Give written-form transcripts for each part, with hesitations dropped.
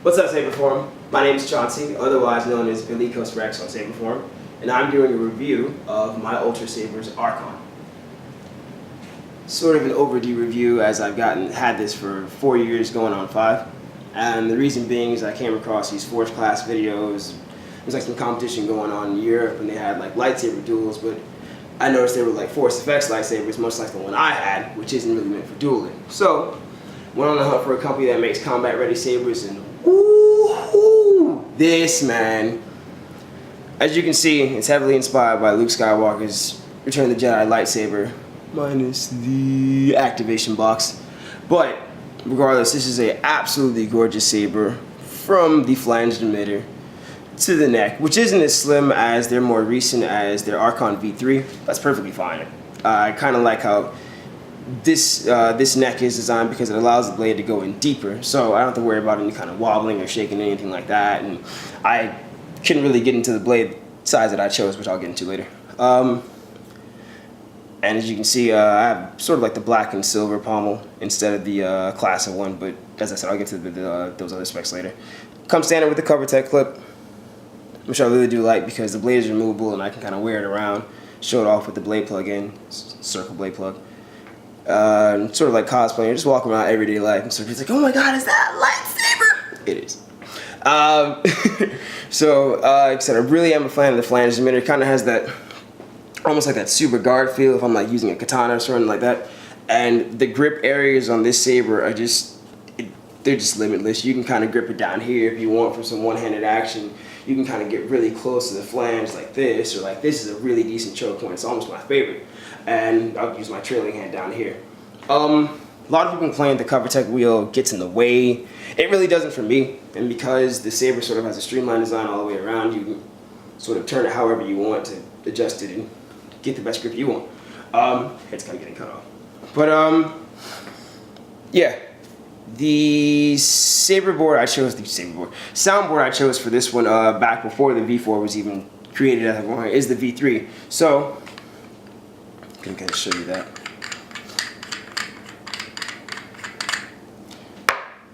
What's up, Saber Forum? My name is Chauncey, otherwise known as Billy Coast Rex on Saber Forum, and I'm doing a review of my Ultrasabers Archon. Sort of an overdue review, as I've had this for 4 years, going on 5. And the reason being is I came across these Force class videos. There's like some competition going on in Europe, and they had like lightsaber duels, but I noticed they were like Force Effects lightsabers, much like the one I had, which isn't really meant for dueling. So, went on the hunt for a company that makes combat-ready sabers, and ooh, this, man. As you can see, it's heavily inspired by Luke Skywalker's Return of the Jedi lightsaber, minus the activation box. But regardless, this is an absolutely gorgeous saber from the flanged emitter to the neck, which isn't as slim as their more recent as their Archon V3. That's perfectly fine. I kind of like how this neck is designed because it allows the blade to go in deeper, so I don't have to worry about any kind of wobbling or shaking or anything like that. And I couldn't really get into the blade size that I chose, which I'll get into later. And as you can see, I have sort of like the black and silver pommel instead of the classic one, but as I said, I'll get to those other specs later. Comes standard with the coveted clip, which I really do like because the blade is removable and I can kind of wear it around, show it off with the blade plug in, circle blade plug. Sort of like cosplaying, just walking around everyday life, and so it's like, oh my god, is that a lightsaber? It is. So, like I said, I really am a fan of the flanged emitter. It kind of has that, almost like that super guard feel if I'm like using a katana or something like that. And the grip areas on this saber are they're just limitless. You can kind of grip it down here if you want for some one-handed action. You can kind of get really close to the flange like this, or like this is a really decent choke point. It's almost my favorite. And I'll use my trailing hand down here. A lot of people complain the coveted wheel gets in the way. It really doesn't for me. And because the saber sort of has a streamlined design all the way around, you can sort of turn it however you want to adjust it and get the best grip you want. Head's kind of getting cut off. But yeah. The soundboard I chose for this one back before the V4 was even created is the V3. So I can kind of show you that,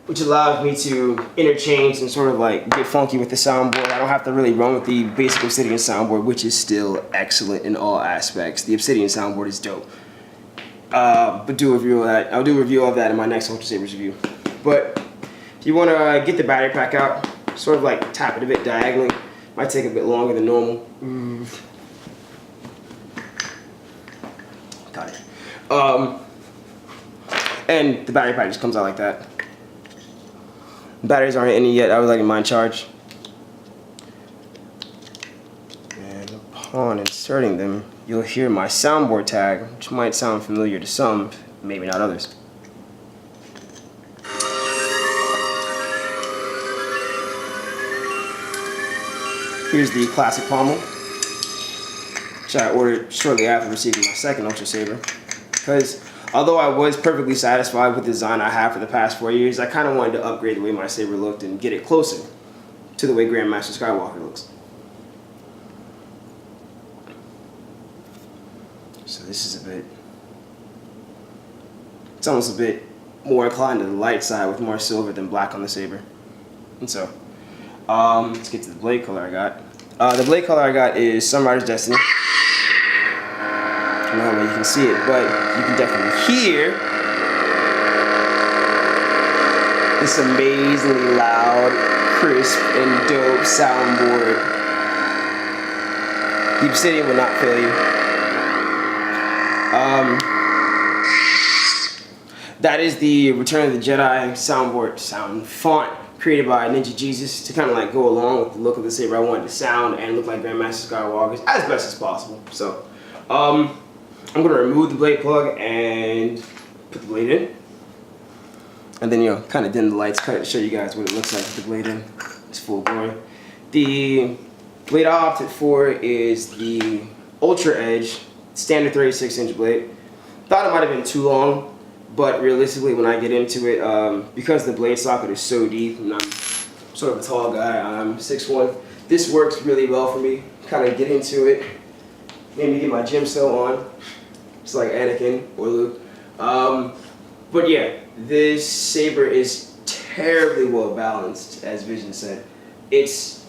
which allows me to interchange and sort of like get funky with the soundboard. I don't have to really run with the basic Obsidian soundboard, which is still excellent in all aspects. The Obsidian soundboard is dope. But do a review of that. I'll do a review of that in my next Ultrasabers review. But if you want to get the battery pack out, sort of like tap it a bit diagonally. Might take a bit longer than normal. Got it. And the battery pack just comes out like that. The batteries aren't in it yet. I was letting mine charge. And upon inserting them, you'll hear my soundboard tag, which might sound familiar to some, maybe not others. Here's the classic pommel, which I ordered shortly after receiving my second Ultrasaber. Because although I was perfectly satisfied with the design I have for the past 4 years, I kind of wanted to upgrade the way my saber looked and get it closer to the way Grandmaster Skywalker looks. So this is it's almost a bit more inclined to the light side with more silver than black on the saber. And so, let's get to the blade color I got. The blade color I got is Sunrider's Destiny. I don't know if you can see it, but you can definitely hear this amazingly loud, crisp, and dope soundboard. The Obsidian will not fail you. That is the Return of the Jedi sound font created by Ninja Jesus to kind of like go along with the look of the saber. I wanted to sound and look like Grandmaster Skywalker's as best as possible. So I'm going to remove the blade plug and put the blade in. And then, kind of dim the lights, kind of show you guys what it looks like with the blade in. It's full glory. The blade I opted for is the Ultra Edge standard 36-inch blade. Thought it might have been too long, but realistically when I get into it, because the blade socket is so deep and I'm sort of a tall guy, I'm 6'1", this works really well for me. Kind of get into it, maybe get my gym cell on, just like Anakin or Luke. But yeah, this saber is terribly well balanced, as Vision said. It's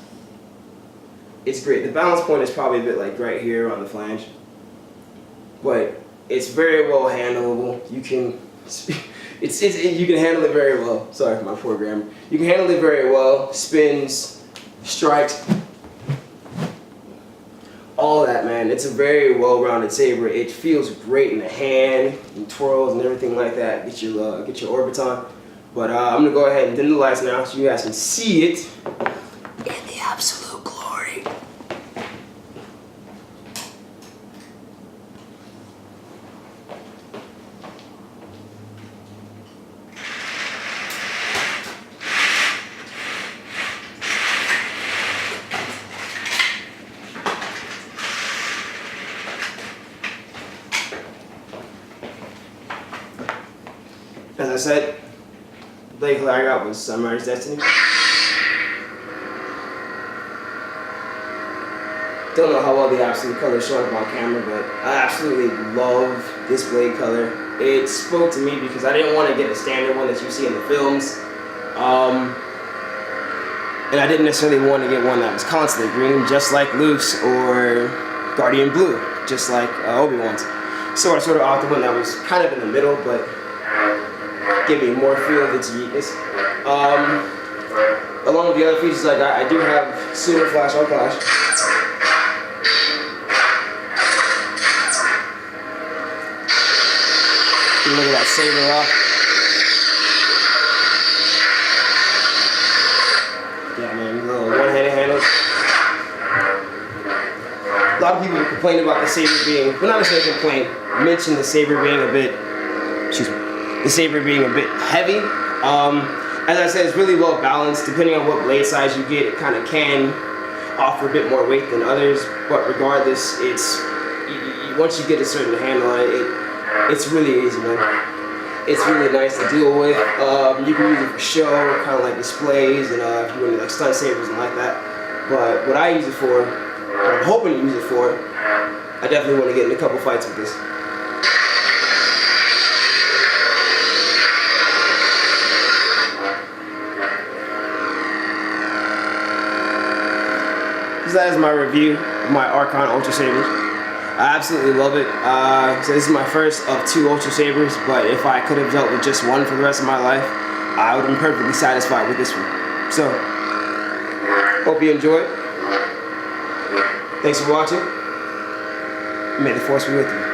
great. The balance point is probably a bit like right here on the flange, but it's very well handleable. You can you can handle it very well. Sorry for my poor grammar. You can handle it very well. Spins, strikes, all that, man. It's a very well-rounded saber. It feels great in the hand, and twirls and everything like that. Get your orbits on. But I'm gonna go ahead and dim the lights now so you guys can see it in the absolute glory. As I said, the blade color I got was Sunrise Destiny. Don't know how well the absolute color is showing up on camera, but I absolutely love this blade color. It spoke to me because I didn't want to get a standard one that you see in the films. And I didn't necessarily want to get one that was constantly green, just like Luke's or Guardian Blue, just like Obi-Wan's. So I sort of opted one that was kind of in the middle, but give me more feel of its uniqueness. Along with the other features, like I do have Super Flash on Flash. Look at that saber lock. Yeah, man, little one-handed handles. A lot of people complain about the saber being, well, not necessarily complain, mention the saber being a bit, the saber being a bit heavy. As I said, it's really well balanced. Depending on what blade size you get, it kind of can offer a bit more weight than others. But regardless, it's once you get a certain handle on it, it's really easy, man. It's really nice to deal with. You can use it for show, kind of like displays, and if you want to like stunt sabers and like that. But what I use it for, what I'm hoping to use it for, I definitely want to get in a couple fights with this. So that is my review of my Archon Ultrasabers. I absolutely love it. So this is my first of 2 Ultrasabers, but if I could have dealt with just one for the rest of my life, I would have been perfectly satisfied with this one. So, hope you enjoyed. Thanks for watching. May the Force be with you.